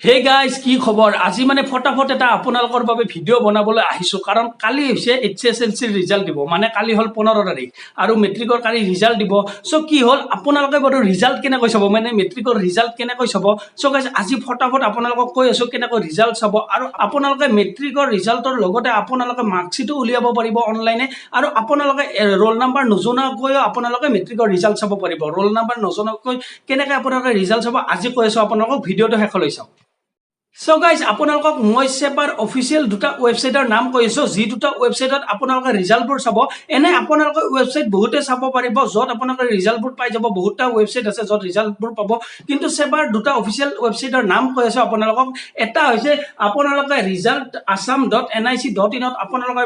hey guys কি খবৰ আজি মানে ফটাফট এটা আপোনালোকৰ বাবে ভিডিঅ' বনাবলৈ আহিছোঁ কাৰণ কালি হৈছে HSLC ৰিজাল্ট দিব মানে কালি হ'ল 15 তাৰিখ আৰু মেট্ৰিকৰ কালি ৰিজাল্ট দিব চ' কি হ'ল আপোনালোকে বাৰু ৰিজাল্ট কেনেকৈ চাব মানে মেট্ৰিকৰ ৰিজাল্ট কেনেকৈ চাব চ' গাইজ আজি ফটাফট আপোনালোকক কৈ আছোঁ কেনেকৈ ৰিজাল্ট চাব আৰু আপোনালোকে মেট্ৰিকৰ ৰিজাল্টৰ লগতে আপোনালোকে মাৰ্কশ্বিটো উলিয়াব পাৰিব অনলাইনে আৰু আপোনালোকে ৰোল নাম্বাৰ নজনাকৈও আপোনালোকে মেট্ৰিকৰ ৰিজাল্ট চাব পাৰিব ৰোল নাম্বাৰ নজনাকৈ কেনেকৈ আপোনালোকে ৰিজাল্ট চাব আজি কৈ আছোঁ আপোনালোকক ভিডিঅ'টো শেষলৈ চাওক So guys, আপোনালোকক মই SEBAৰ অফিচিয়েল দুটা ৱেবছাইটৰ নাম কৈছো যি দুটা ৱেবছাইটত আপোনালোকে ৰিজাল্টবোৰ চাব এনে আপোনালোকে ৱেবছাইট বহুতে চাব পাৰিব যত আপোনালোকে ৰিজাল্টবোৰ পাই যাব বহুতটা ৱেবছাইট আছে যত ৰিজাল্টবোৰ পাব কিন্তু SEBAৰ দুটা অফিচিয়েল ৱেবছাইটৰ নাম কৈছো আপোনালোকক এটা হৈছে আপোনালোকে result assam.nic.in ত আপোনালোকে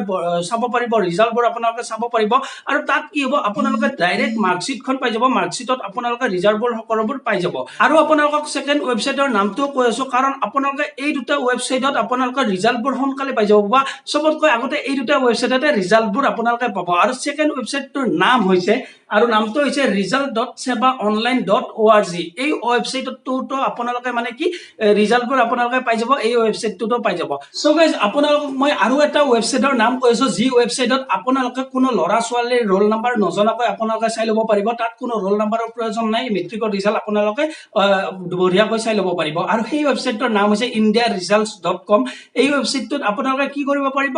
চাব পাৰিব ৰিজাল্টবোৰ আপোনালোকে চাব পাৰিব আৰু তাত কি হ'ব আপোনালোকে ডাইৰেক্ট মাৰ্কশ্বিটখন পাই যাব মাৰ্কশ্বিটত আপোনালোকে ৰিজাল্টবোৰ সকলোবোৰ পাই যাব আৰু আপোনালোকক সেকেন্ড ৱেবছাইটৰ নামটো কৈছো কাৰণ আপোনালোকে এই দুটা ৱেবছাইটত আপোনালোকৰ ৰিজাল্টবোৰ সোনকালে পাই যাব বা সবতকৈ আগতে এই দুটা ৱেবছাইটতে ৰিজাল্টবোৰ আপোনালোকে পাব আৰু সেকেন্ড ৱেবছাইটটোৰ নাম হৈছে আৰু নামটো হৈছে result.sebaonline.org এই ৱেবছাইটটো আপোনালোকে মানে কি ৰিজাল্টবোৰ আপোনালোকে পাই যাব এই ৱেবছাইটটোতো পাই যাব সো গাইজ আপোনালোকক মই আৰু এটা ৱেবছাইটৰ নাম কৈছো যি ৱেবছাইটত আপোনালোকে কোনো লৰা ছোৱালীৰ ৰোল নাম্বাৰ নজনাকৈ আপোনালোকে চাই ল'ব পাৰিব তাত কোনো ৰোল নাম্বাৰৰ প্ৰয়োজন নাই মেট্ৰিকৰ ৰিজাল্ট আপোনালোকে বঢ়িয়াকৈ চাই ল'ব পাৰিব আৰু সেই ৱেবছাইটৰ নাম হৈছে indiaresults.com এই ৱেবছাইটটোত আপোনালোকে কি কৰিব পাৰিব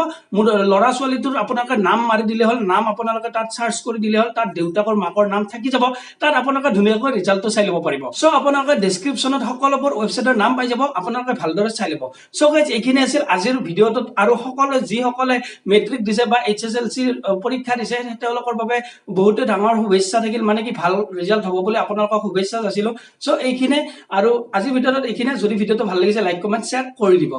লৰা ছোৱালীটোৰ আপোনালোকে নাম মাৰি দিলে হ'ল নাম আপোনালোকে তাত সাৰ্চ কৰি দিলে হ'ল তাত দেউতাকৰ মাকৰ নাম থাকি যাব তাত আপোনালোকে ধুনীয়াকৈ ৰিজাল্টটো চাই ল'ব পাৰিব সো আপোনালোকে ডেসক্ৰিপচনত সকলোবোৰ ৱেবছাইটৰ নাম পাই যাব আপোনালোকে ভালদৰে চাই ল'ব সো গাইজ এইখিনি আছিল আজিৰ ভিডিঅ'টোত আৰু সকলোৱে যিসকলে মেট্ৰিক দিছে বা HSLC পৰীক্ষা দিছে তেওঁলোকৰ বাবে বহুতে ডাঙৰ শুভেচ্ছা থাকিল মানে কি ভাল ৰিজাল্ট হ'ব বুলি আপোনালোকক শুভেচ্ছা যাচিলো সো এইখিনি আৰু আজিৰ ভিডিঅ'টোত এইখিনি যদি ভিডিঅ'টো ভাল লাগিছে লাইক কমেন্ট শেয়াৰ কৰি দিব